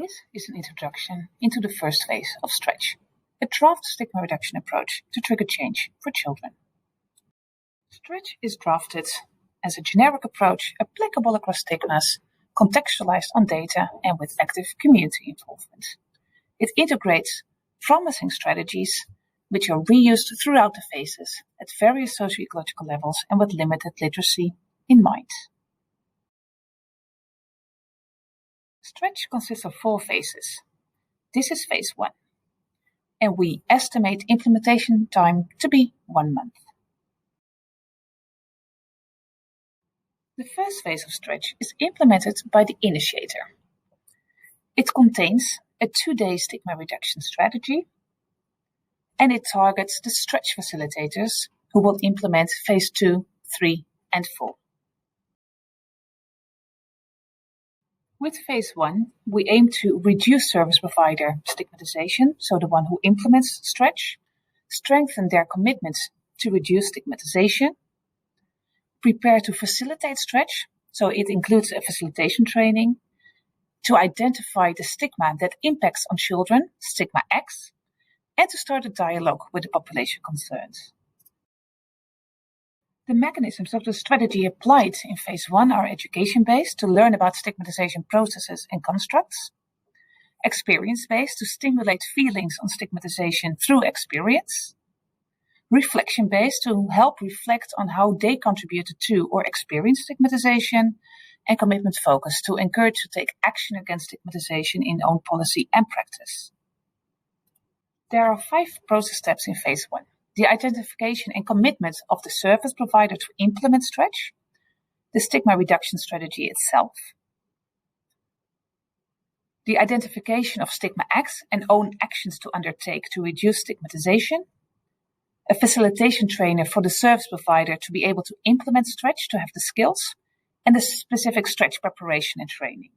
This is an introduction into the first phase of Stretch, a draft stigma reduction approach to trigger change for children. Stretch is drafted as a generic approach applicable across stigmas, contextualized on data and with active community involvement. It integrates promising strategies which are reused throughout the phases at various socio-ecological levels and with limited literacy in mind. Stretch consists of 4 phases. This is phase 1, and we estimate implementation time to be 1 month. The first phase of Stretch is implemented by the initiator. It contains a 2-day stigma reduction strategy, and it targets the Stretch facilitators who will implement phase 2, 3, and 4. With phase 1, we aim to reduce service provider stigmatization, so the one who implements Stretch, strengthen their commitment to reduce stigmatization, prepare to facilitate Stretch, so it includes a facilitation training, to identify the stigma that impacts on children, stigma X, and to start a dialogue with the population concerned. The mechanisms of the strategy applied in phase 1 are education-based to learn about stigmatization processes and constructs, experience-based to stimulate feelings on stigmatization through experience, reflection-based to help reflect on how they contributed to or experienced stigmatization, and commitment-focused to encourage to take action against stigmatization in own policy and practice. There are 5 process steps in phase 1. The identification and commitment of the service provider to implement Stretch, the stigma reduction strategy itself, the identification of stigma X and own actions to undertake to reduce stigmatization, a facilitation trainer for the service provider to be able to implement Stretch, to have the skills, and the specific Stretch preparation and training.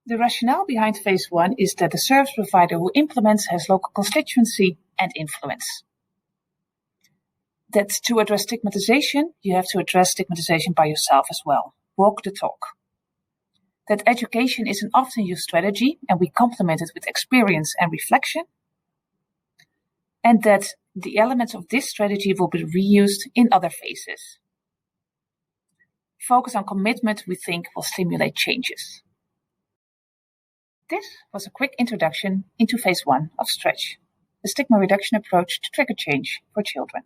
The rationale behind phase 1 is that the service provider who implements has local constituency and influence. That to address stigmatization, you have to address stigmatization by yourself as well. Walk the talk. That education is an often used strategy and we complement it with experience and reflection. And that the elements of this strategy will be reused in other phases. Focus on commitment, we think, will stimulate changes. This was a quick introduction into phase 1 of Stretch, the stigma reduction approach to trigger change for children.